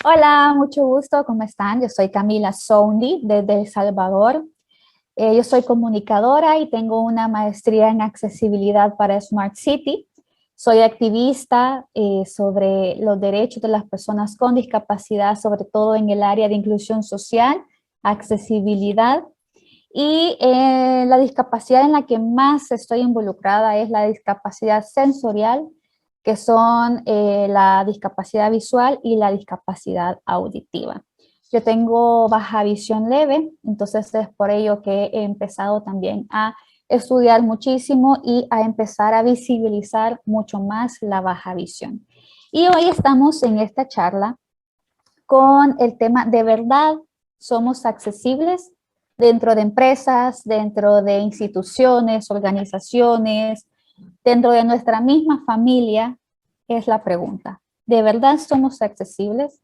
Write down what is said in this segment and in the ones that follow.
Hola, mucho gusto, ¿cómo están? Yo soy Camila Soundi desde El Salvador. Yo soy comunicadora y tengo una maestría en accesibilidad para Smart City. Soy activista sobre los derechos de las personas con discapacidad, sobre todo en el área de inclusión social, accesibilidad. Y la discapacidad en la que más estoy involucrada es la discapacidad sensorial, que son la discapacidad visual y la discapacidad auditiva. Yo tengo baja visión leve, entonces es por ello que he empezado también a estudiar muchísimo y a empezar a visibilizar mucho más la baja visión. Y hoy estamos en esta charla con el tema ¿de verdad somos accesibles dentro de empresas, dentro de instituciones, organizaciones, dentro de nuestra misma familia? Es la pregunta. ¿De verdad somos accesibles?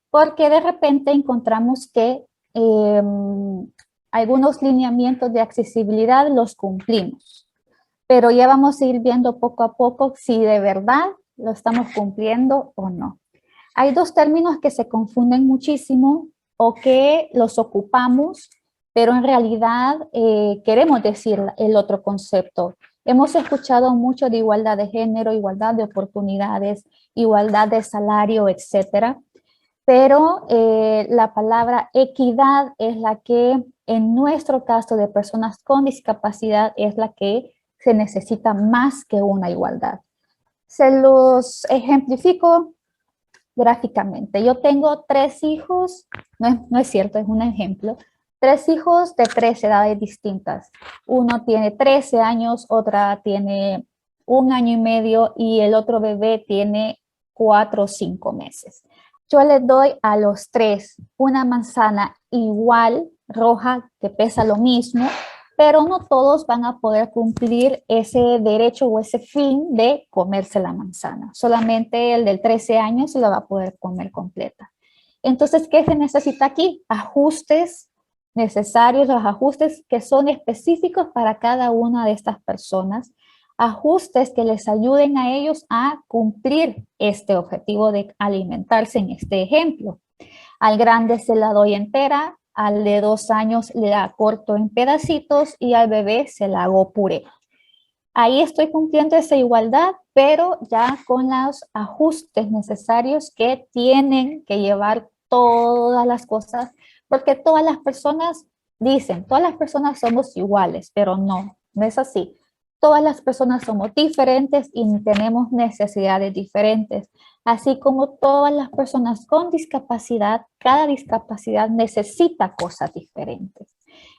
Porque de repente encontramos que eh, algunos lineamientos de accesibilidad los cumplimos, pero ya vamos a ir viendo poco a poco si de verdad lo estamos cumpliendo o no. Hay dos términos que se confunden muchísimo o que los ocupamos, pero en realidad queremos decir el otro concepto. Hemos escuchado mucho de igualdad de género, igualdad de oportunidades, igualdad de salario, etcétera, pero la palabra equidad es la que en nuestro caso de personas con discapacidad es la que se necesita más que una igualdad. Se los ejemplifico gráficamente. Yo tengo tres hijos, no es cierto, es un ejemplo. Tres hijos de tres edades distintas. Uno tiene 13 años, otra tiene 1 año y medio y el otro bebé tiene 4 o 5 meses. Yo les doy a los tres una manzana igual, roja, que pesa lo mismo, pero no todos van a poder cumplir ese derecho o ese fin de comerse la manzana. Solamente el del 13 años se la va a poder comer completa. Entonces, ¿qué se necesita aquí? Ajustes necesarios, los ajustes que son específicos para cada una de estas personas, ajustes que les ayuden a ellos a cumplir este objetivo de alimentarse en este ejemplo. Al grande se la doy entera, al de 2 años le la corto en pedacitos y al bebé se la hago puré. Ahí estoy cumpliendo esa igualdad, pero ya con los ajustes necesarios que tienen que llevar todas las cosas, porque todas las personas dicen, todas las personas somos iguales, pero no es así. Todas las personas somos diferentes y tenemos necesidades diferentes. Así como todas las personas con discapacidad, cada discapacidad necesita cosas diferentes.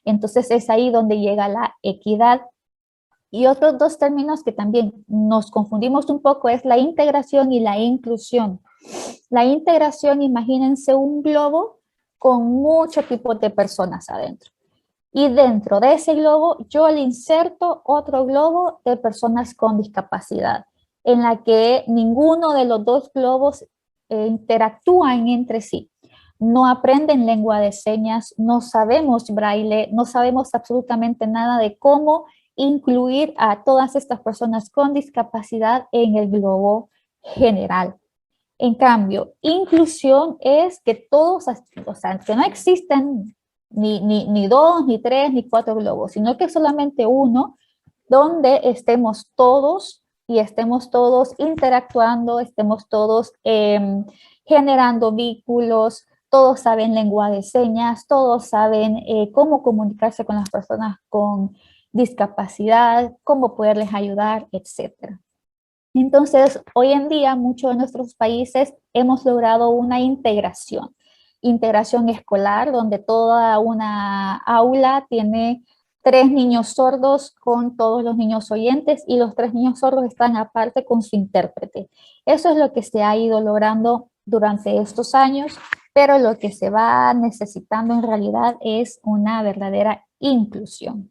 Entonces es ahí donde llega la equidad. Y otros dos términos que también nos confundimos un poco es la integración y la inclusión. La integración, imagínense un globo con muchos tipos de personas adentro. Y dentro de ese globo yo le inserto otro globo de personas con discapacidad, en la que ninguno de los dos globos interactúan entre sí. No aprenden lengua de señas, no sabemos braille, no sabemos absolutamente nada de cómo incluir a todas estas personas con discapacidad en el globo general. En cambio, inclusión es que todos, o sea, que no existen ni dos, ni tres, ni cuatro globos, sino que solamente uno donde estemos todos y estemos todos interactuando, estemos todos generando vínculos, todos saben lengua de señas, todos saben cómo comunicarse con las personas con discapacidad, cómo poderles ayudar, etcétera. Entonces, hoy en día, muchos de nuestros países hemos logrado una integración escolar, donde toda una aula tiene tres niños sordos con todos los niños oyentes y los tres niños sordos están aparte con su intérprete. Eso es lo que se ha ido logrando durante estos años, pero lo que se va necesitando en realidad es una verdadera inclusión.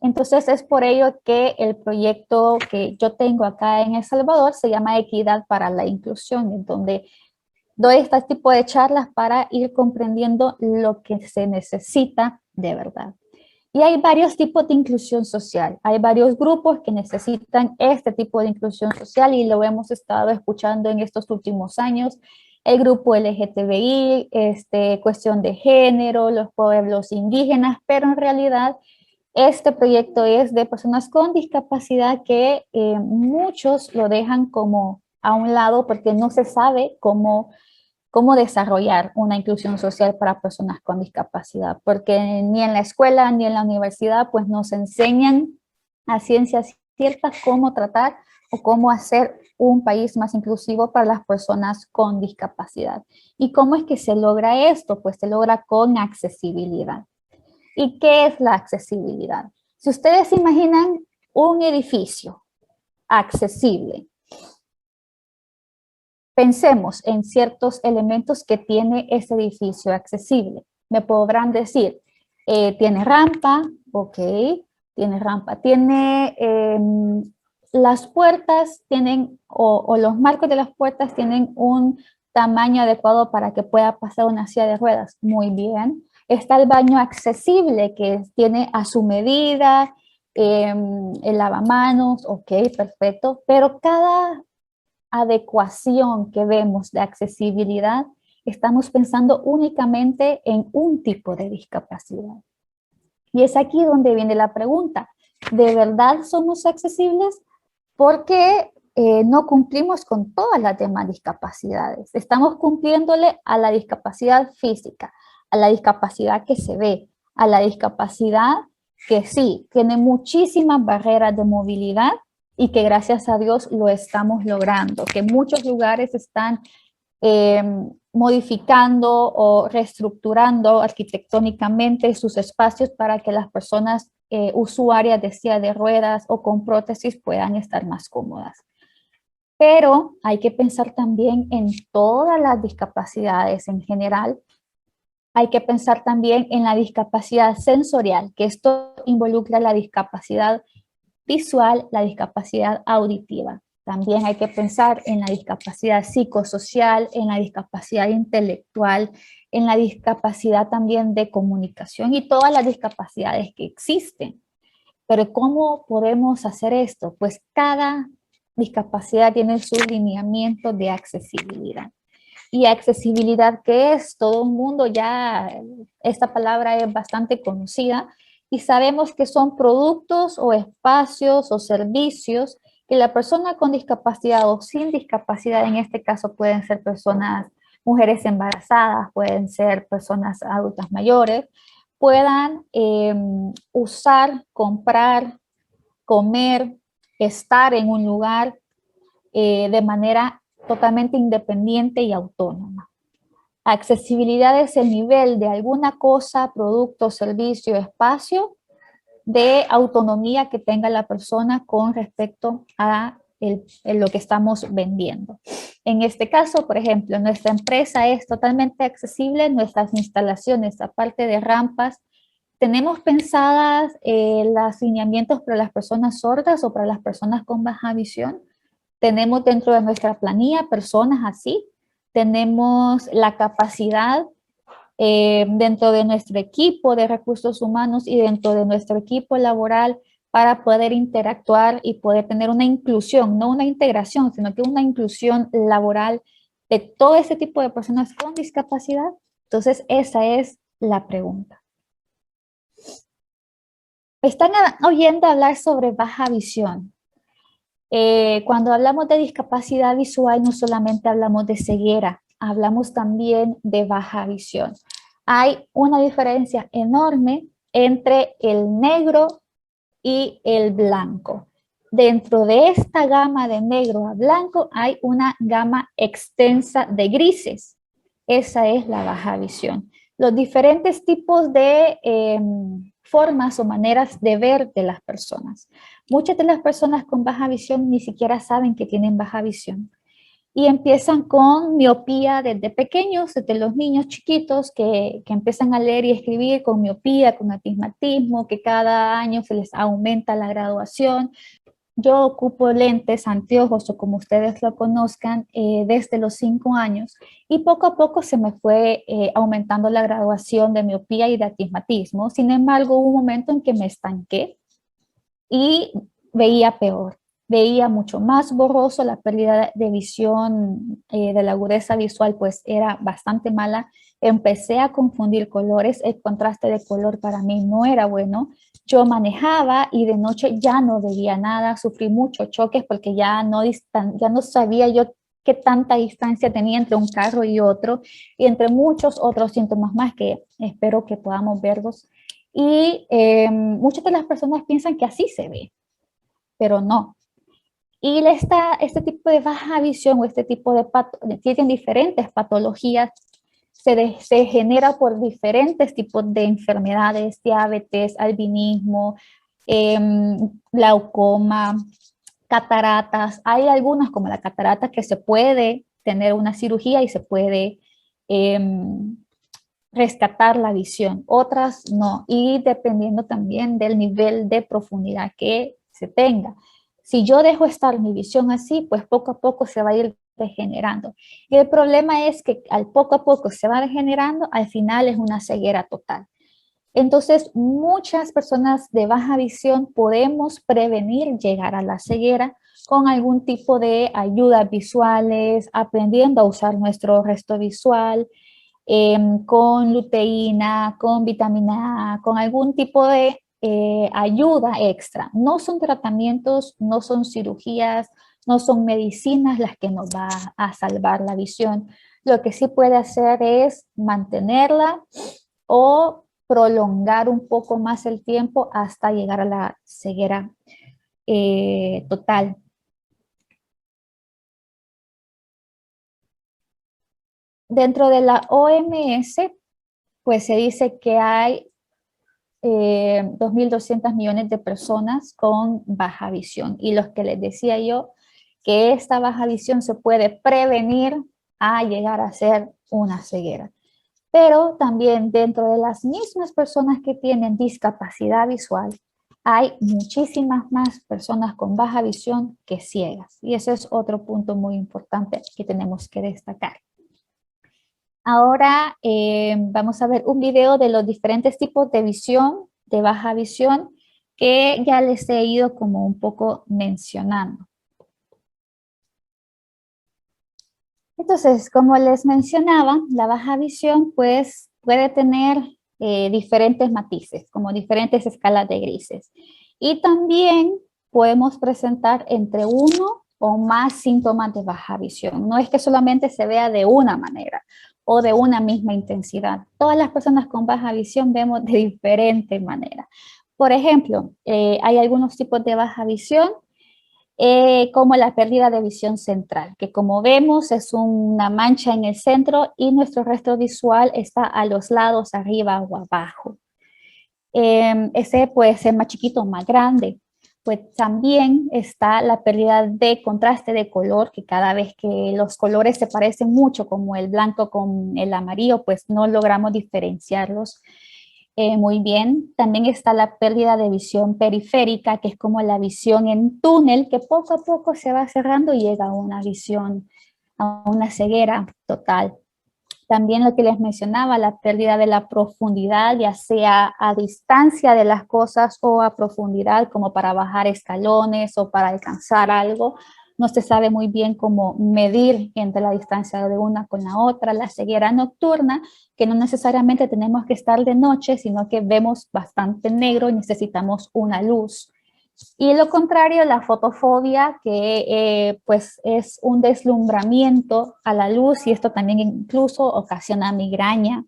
Entonces es por ello que el proyecto que yo tengo acá en El Salvador se llama Equidad para la Inclusión, en donde doy este tipo de charlas para ir comprendiendo lo que se necesita de verdad. Y hay varios tipos de inclusión social. Hay varios grupos que necesitan este tipo de inclusión social y lo hemos estado escuchando en estos últimos años. el grupo LGTBI, cuestión de género, los pueblos indígenas, pero en realidad este proyecto es de personas con discapacidad que muchos lo dejan como a un lado porque no se sabe cómo desarrollar una inclusión social para personas con discapacidad, porque ni en la escuela ni en la universidad pues nos enseñan a ciencia cierta cómo tratar o cómo hacer un país más inclusivo para las personas con discapacidad. ¿Y cómo es que se logra esto? Pues se logra con accesibilidad. ¿Y qué es la accesibilidad? Si ustedes imaginan un edificio accesible, pensemos en ciertos elementos que tiene ese edificio accesible. Me podrán decir, tiene rampa, ok, tiene rampa, tiene las puertas, tienen, o los marcos de las puertas tienen un tamaño adecuado para que pueda pasar una silla de ruedas, muy bien. Está el baño accesible que tiene a su medida, el lavamanos, ok, perfecto, pero cada adecuación que vemos de accesibilidad, estamos pensando únicamente en un tipo de discapacidad. Y es aquí donde viene la pregunta, ¿de verdad somos accesibles? Porque no cumplimos con todas las demás discapacidades. Estamos cumpliéndole a la discapacidad física, a la discapacidad que se ve, a la discapacidad que sí, tiene muchísimas barreras de movilidad y que gracias a Dios lo estamos logrando, que muchos lugares están eh, modificando o reestructurando arquitectónicamente sus espacios para que las personas usuarias de silla de ruedas o con prótesis puedan estar más cómodas. Pero hay que pensar también en todas las discapacidades en general. Hay que pensar también en la discapacidad sensorial, que esto involucra la discapacidad visual, la discapacidad auditiva. También hay que pensar en la discapacidad psicosocial, en la discapacidad intelectual, en la discapacidad también de comunicación y todas las discapacidades que existen. Pero ¿cómo podemos hacer esto? Pues cada discapacidad tiene su lineamiento de accesibilidad. Y accesibilidad, ¿qué es? Todo el mundo ya, esta palabra es bastante conocida y sabemos que son productos o espacios o servicios que la persona con discapacidad o sin discapacidad, en este caso pueden ser personas, mujeres embarazadas, pueden ser personas adultas mayores, puedan usar, comprar, comer, estar en un lugar de manera totalmente independiente y autónoma. Accesibilidad es el nivel de alguna cosa, producto, servicio, espacio de autonomía que tenga la persona con respecto a lo que estamos vendiendo. En este caso, por ejemplo, nuestra empresa es totalmente accesible, nuestras instalaciones, aparte de rampas, tenemos pensadas los lineamientos para las personas sordas o para las personas con baja visión. Tenemos dentro de nuestra planilla personas así, tenemos la capacidad dentro de nuestro equipo de recursos humanos y dentro de nuestro equipo laboral para poder interactuar y poder tener una inclusión, no una integración, sino que una inclusión laboral de todo ese tipo de personas con discapacidad. Entonces, esa es la pregunta. Están oyendo hablar sobre baja visión. Cuando hablamos de discapacidad visual, no solamente hablamos de ceguera, hablamos también de baja visión. Hay una diferencia enorme entre el negro y el blanco. Dentro de esta gama de negro a blanco hay una gama extensa de grises. Esa es la baja visión. Los diferentes tipos de formas o maneras de ver de las personas. Muchas de las personas con baja visión ni siquiera saben que tienen baja visión y empiezan con miopía desde pequeños, desde los niños chiquitos que empiezan a leer y escribir con miopía, con astigmatismo, que cada año se les aumenta la graduación. Yo ocupo lentes, anteojos o como ustedes lo conozcan desde los 5 años y poco a poco se me fue aumentando la graduación de miopía y de astigmatismo. Sin embargo, hubo un momento en que me estanqué y veía peor. veía mucho más borroso, la pérdida de visión, de la agudeza visual, pues era bastante mala. Empecé a confundir colores, el contraste de color para mí no era bueno. Yo manejaba y de noche ya no veía nada, sufrí muchos choques porque ya no sabía yo qué tanta distancia tenía entre un carro y otro, y entre muchos otros síntomas más que espero que podamos verlos. Y muchas de las personas piensan que así se ve, pero no. Y este tipo de baja visión o este tipo de tienen diferentes patologías, se genera por diferentes tipos de enfermedades, diabetes, albinismo, glaucoma, cataratas. Hay algunas como la catarata que se puede tener una cirugía y se puede rescatar la visión, otras no, y dependiendo también del nivel de profundidad que se tenga. Si yo dejo estar mi visión así, pues poco a poco se va a ir degenerando. Y el problema es que al poco a poco se va degenerando, al final es una ceguera total. Entonces, muchas personas de baja visión podemos prevenir llegar a la ceguera con algún tipo de ayudas visuales, aprendiendo a usar nuestro resto visual, con luteína, con vitamina A, con algún tipo de ayuda extra. No son tratamientos, no son cirugías, no son medicinas las que nos va a salvar la visión. Lo que sí puede hacer es mantenerla o prolongar un poco más el tiempo hasta llegar a la ceguera total. Dentro de la OMS, pues se dice que hay 2.200 millones de personas con baja visión. Y los que les decía yo, que esta baja visión se puede prevenir a llegar a ser una ceguera. Pero también dentro de las mismas personas que tienen discapacidad visual, hay muchísimas más personas con baja visión que ciegas. Y ese es otro punto muy importante que tenemos que destacar. Ahora vamos a ver un video de los diferentes tipos de visión, de baja visión, que ya les he ido como un poco mencionando. Entonces, como les mencionaba, la baja visión pues puede tener diferentes matices, como diferentes escalas de grises. Y también podemos presentar entre uno o más síntomas de baja visión. No es que solamente se vea de una manera o de una misma intensidad. Todas las personas con baja visión vemos de diferente manera. Por ejemplo, hay algunos tipos de baja visión como la pérdida de visión central, que como vemos es una mancha en el centro y nuestro resto visual está a los lados, arriba o abajo. Ese puede ser más chiquito o más grande. Pues también está la pérdida de contraste de color, que cada vez que los colores se parecen mucho, como el blanco con el amarillo, pues no logramos diferenciarlos muy bien. También está la pérdida de visión periférica, que es como la visión en túnel, que poco a poco se va cerrando y llega a una visión, a una ceguera total. También lo que les mencionaba, la pérdida de la profundidad, ya sea a distancia de las cosas o a profundidad, como para bajar escalones o para alcanzar algo. No se sabe muy bien cómo medir entre la distancia de una con la otra. La ceguera nocturna, que no necesariamente tenemos que estar de noche, sino que vemos bastante negro y necesitamos una luz. Y lo contrario, la fotofobia, que pues es un deslumbramiento a la luz, y esto también incluso ocasiona migraña.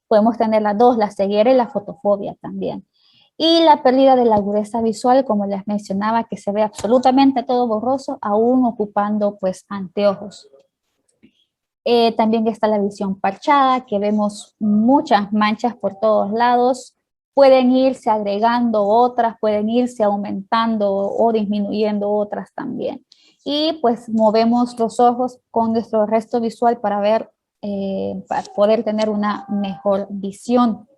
Podemos tener las dos, la ceguera y la fotofobia también. Y la pérdida de la agudeza visual, como les mencionaba, que se ve absolutamente todo borroso, aún ocupando pues anteojos. También está la visión parchada, que vemos muchas manchas por todos lados. Pueden irse agregando otras, pueden irse aumentando o disminuyendo otras también. Y pues movemos los ojos con nuestro resto visual para ver, para poder tener una mejor visión.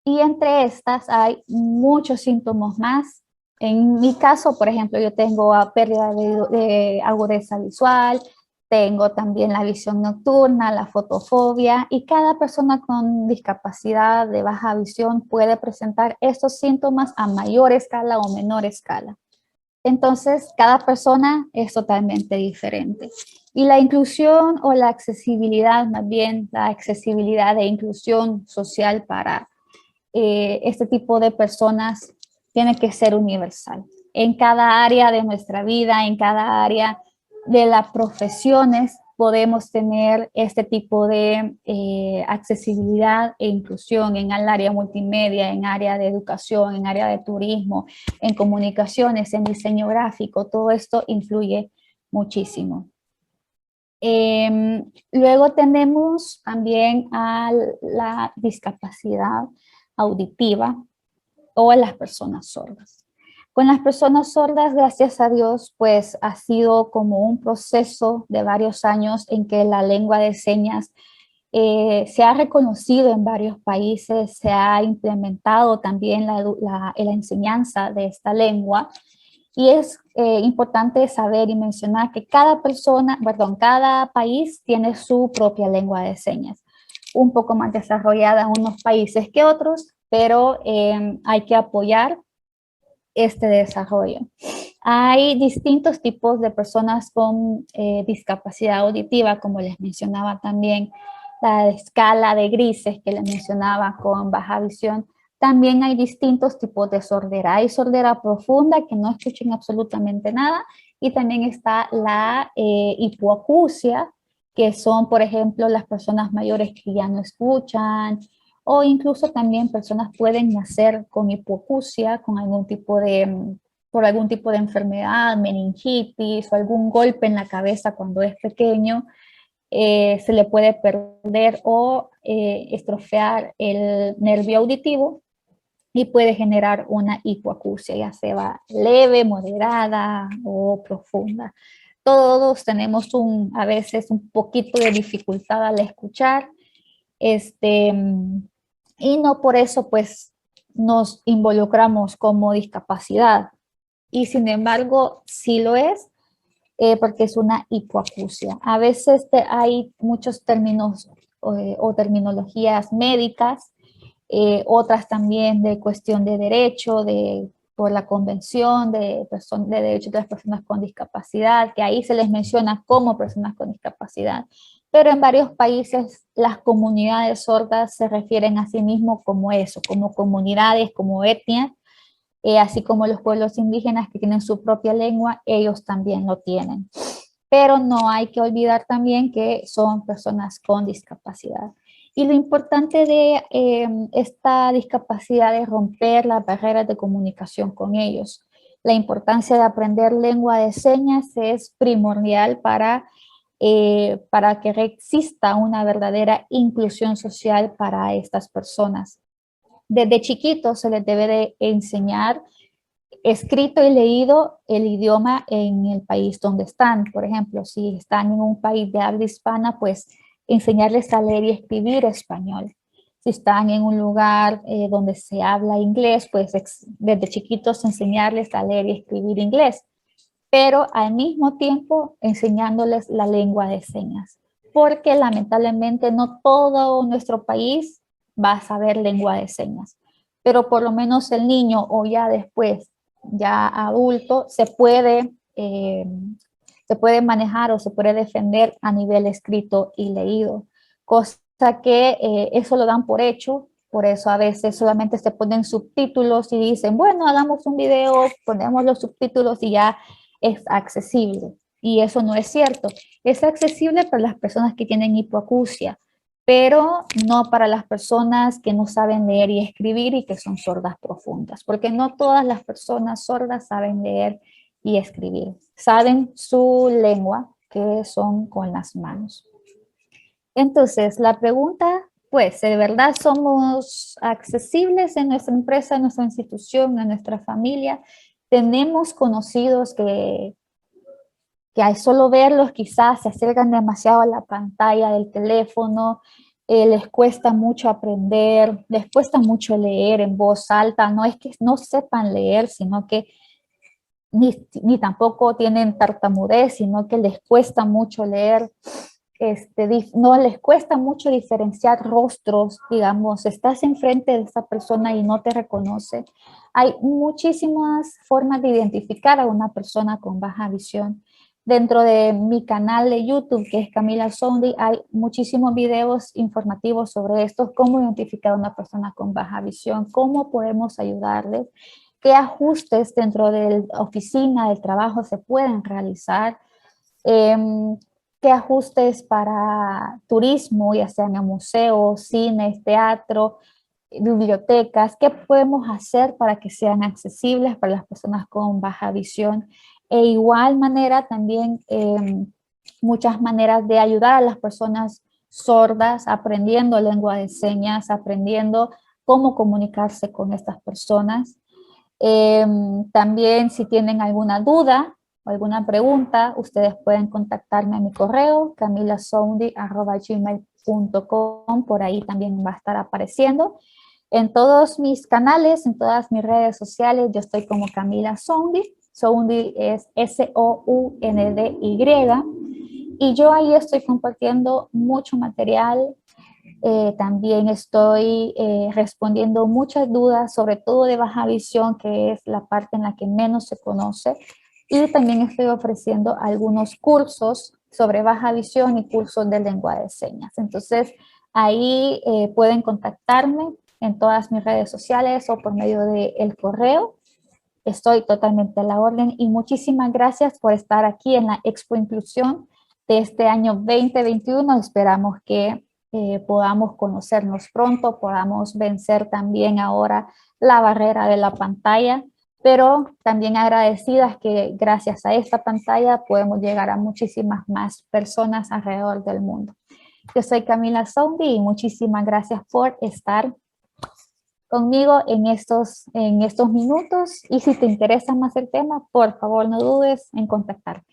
Y entre estas hay muchos síntomas más. En mi caso, por ejemplo, yo tengo pérdida de agudeza visual, tengo también la visión nocturna, la fotofobia, y cada persona con discapacidad de baja visión puede presentar estos síntomas a mayor escala o menor escala. Entonces, cada persona es totalmente diferente. Y la inclusión o la accesibilidad, más bien la accesibilidad e inclusión social para este tipo de personas tiene que ser universal. En cada área de nuestra vida, en cada área de las profesiones, podemos tener este tipo de accesibilidad e inclusión en el área multimedia, en área de educación, en área de turismo, en comunicaciones, en diseño gráfico. Todo esto influye muchísimo. Luego tenemos también a la discapacidad auditiva o a las personas sordas. Con las personas sordas, gracias a Dios, pues ha sido como un proceso de varios años en que la lengua de señas se ha reconocido en varios países, se ha implementado también la enseñanza de esta lengua. Y es importante saber y mencionar que cada país tiene su propia lengua de señas, un poco más desarrollada en unos países que otros, pero hay que apoyar este desarrollo. Hay distintos tipos de personas con discapacidad auditiva, como les mencionaba también, la escala de grises que les mencionaba con baja visión. También hay distintos tipos de sordera. Hay sordera profunda, que no escuchan absolutamente nada, y también está la hipoacusia, que son, por ejemplo, las personas mayores que ya no escuchan, o incluso también personas pueden nacer con hipoacusia, con algún tipo de, por algún tipo de enfermedad, meningitis o algún golpe en la cabeza cuando es pequeño, se le puede perder o estrofear el nervio auditivo y puede generar una hipoacusia, ya sea leve, moderada o profunda. Todos tenemos a veces un poquito de dificultad al escuchar, y no por eso pues nos involucramos como discapacidad. Y sin embargo, sí lo es, porque es una hipoacusia. A veces hay muchos términos o terminologías médicas, otras también de cuestión de derecho, por la Convención de Derechos de las Personas con Discapacidad, que ahí se les menciona como personas con discapacidad. Pero en varios países las comunidades sordas se refieren a sí mismos como eso, como comunidades, como etnias, así como los pueblos indígenas que tienen su propia lengua, ellos también lo tienen. Pero no hay que olvidar también que son personas con discapacidad. Y lo importante de esta discapacidad es romper las barreras de comunicación con ellos. La importancia de aprender lengua de señas es primordial para que exista una verdadera inclusión social para estas personas. Desde chiquitos se les debe de enseñar escrito y leído el idioma en el país donde están. Por ejemplo, si están en un país de habla hispana, pues enseñarles a leer y escribir español. Si están en un lugar donde se habla inglés, pues desde chiquitos enseñarles a leer y escribir inglés, pero al mismo tiempo enseñándoles la lengua de señas, porque lamentablemente no todo nuestro país va a saber lengua de señas, pero por lo menos el niño o ya después, ya adulto, se puede manejar o se puede defender a nivel escrito y leído, cosa que eso lo dan por hecho. Por eso a veces solamente se ponen subtítulos y dicen, bueno, hagamos un video, ponemos los subtítulos y ya es accesible. Y eso no es cierto. Es accesible para las personas que tienen hipoacusia, pero no para las personas que no saben leer y escribir y que son sordas profundas, porque no todas las personas sordas saben leer y escribir. Saben su lengua, que son con las manos. Entonces, la pregunta, pues, ¿de verdad somos accesibles en nuestra empresa, en nuestra institución, en nuestra familia? Tenemos conocidos que al solo verlos quizás se acercan demasiado a la pantalla del teléfono, les cuesta mucho aprender, les cuesta mucho leer en voz alta. No es que no sepan leer, sino que ni tampoco tienen tartamudez, sino que les cuesta mucho leer. no les cuesta mucho diferenciar rostros, digamos, estás enfrente de esta persona y no te reconoce. Hay muchísimas formas de identificar a una persona con baja visión. Dentro de mi canal de YouTube, que es Camila Soundi, hay muchísimos videos informativos sobre esto, cómo identificar a una persona con baja visión, cómo podemos ayudarles, qué ajustes dentro de la oficina, del trabajo se pueden realizar, qué ajustes para turismo, ya sean en museos, cines, teatro, bibliotecas, qué podemos hacer para que sean accesibles para las personas con baja visión. E igual manera también muchas maneras de ayudar a las personas sordas, aprendiendo lengua de señas, aprendiendo cómo comunicarse con estas personas. También si tienen alguna duda o alguna pregunta, ustedes pueden contactarme a mi correo camilasoundi@gmail.com, por ahí también va a estar apareciendo. En todos mis canales, en todas mis redes sociales, yo estoy como Camila Soundi. Soundi es S-O-U-N-D-Y. Y yo ahí estoy compartiendo mucho material. También estoy respondiendo muchas dudas, sobre todo de baja visión, que es la parte en la que menos se conoce. Y también estoy ofreciendo algunos cursos sobre baja visión y cursos de lengua de señas. Entonces, ahí pueden contactarme en todas mis redes sociales o por medio del correo. Estoy totalmente a la orden y muchísimas gracias por estar aquí en la Expo Inclusión de este año 2021. Esperamos que podamos conocernos pronto, podamos vencer también ahora la barrera de la pantalla, pero también agradecidas que gracias a esta pantalla podemos llegar a muchísimas más personas alrededor del mundo. Yo soy Camila Soundi y muchísimas gracias por estar conmigo en estos minutos, y si te interesa más el tema, por favor no dudes en contactarme.